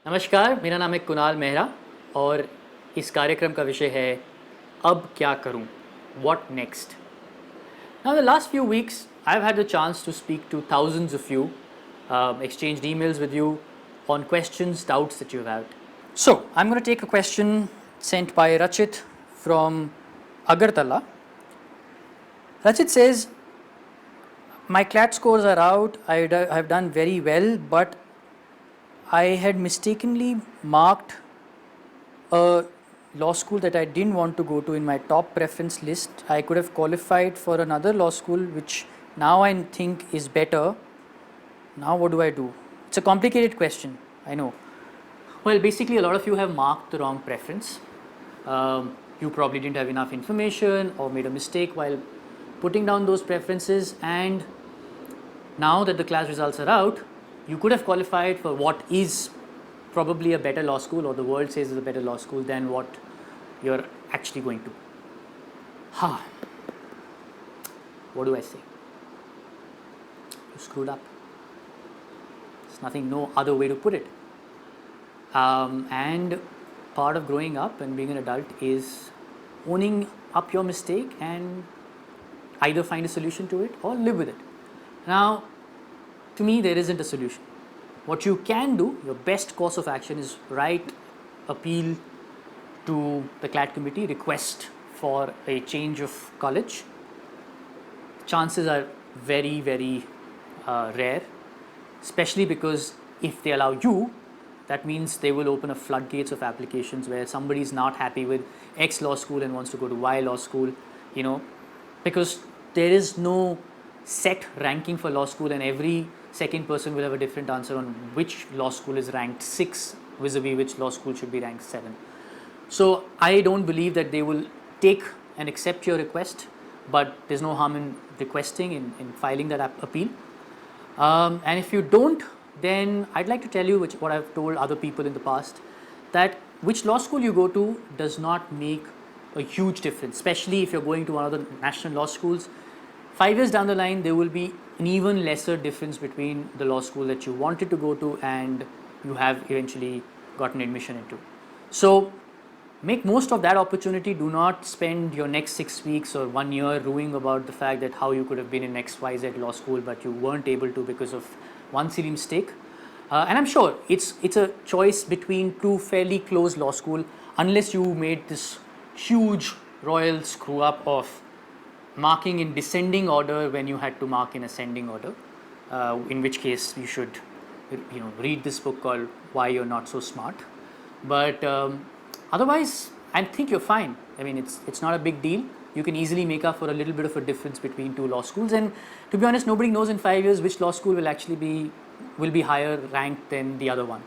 नमस्कार, मेरा नाम है कुणाल मेहरा और इस कार्यक्रम का विषय है अब क्या करूं? What next? Now, the last few weeks, I've had the chance to speak to thousands of you, exchanged emails with you on questions, doubts that you've had. So, I'm going to take a question sent by Rachit from Agartala. Rachit says, my CLAT scores are out, I've done very well, but I had mistakenly marked a law school that I didn't want to go to in my top preference list. I could have qualified for another law school which now I think is better. Now what do I do? It's a complicated question, I know. Well, basically a lot of you have marked the wrong preference. You probably didn't have enough information or made a mistake while putting down those preferences, and now that the class results are out, you could have qualified for what is probably a better law school, or the world says is a better law school than what you're actually going to. What do I say? You screwed up. There's nothing, no other way to put it. And part of growing up and being an adult is owning up your mistake and either find a solution to it or live with it. Now, to me, there isn't a solution. What you can do, your best course of action is write, appeal to the CLAT committee, request for a change of college. Chances are very, very rare, especially because if they allow you, that means they will open a floodgates of applications where somebody is not happy with X law school and wants to go to Y law school, because there is no set ranking for law school, and every second person will have a different answer on which law school is ranked 6 vis-a-vis which law school should be ranked 7. So I don't believe that they will take and accept your request, but there's no harm in requesting, in filing that appeal. And if you don't, then I'd like to tell you what I've told other people in the past, that which law school you go to does not make a huge difference, especially if you're going to one of the national law schools. 5 years down the line, there will be an even lesser difference between the law school that you wanted to go to and you have eventually gotten admission into. So make most of that opportunity. Do not spend your next 6 weeks or 1 year ruining about the fact that how you could have been in XYZ law school but you weren't able to because of one silly mistake. And I'm sure it's a choice between two fairly close law school, unless you made this huge royal screw up of marking in descending order when you had to mark in ascending order, in which case you should read this book called Why You're Not So Smart. But otherwise, I think you're fine. I mean, it's not a big deal. You can easily make up for a little bit of a difference between two law schools, and to be honest, nobody knows in 5 years which law school will actually be higher ranked than the other one.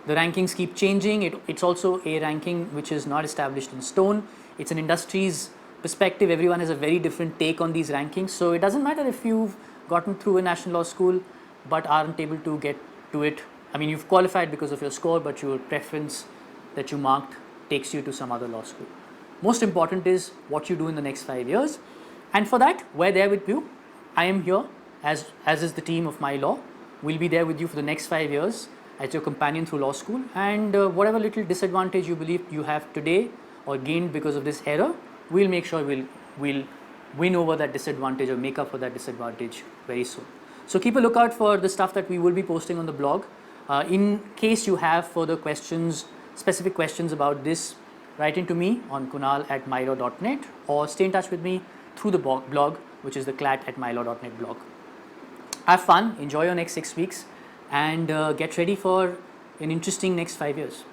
The rankings keep changing. It's also a ranking which is not established in stone. It's an industry's perspective. Everyone has a very different take on these rankings, so it doesn't matter if you've gotten through a national law school but aren't able to get to it. I mean, you've qualified because of your score, but your preference that you marked takes you to some other law school. Most important is what you do in the next 5 years, and for that we're there with you. I am here, as is the team of My Law. We'll be there with you for the next 5 years as your companion through law school, and whatever little disadvantage you believe you have today or gained because of this error, we'll make sure we'll win over that disadvantage or make up for that disadvantage very soon. So keep a lookout for the stuff that we will be posting on the blog. In case you have further questions, specific questions about this, write into me on kunal@mylaw.net or stay in touch with me through the blog, which is the CLAT@mylaw.net blog. Have fun, enjoy your next 6 weeks, and get ready for an interesting next 5 years.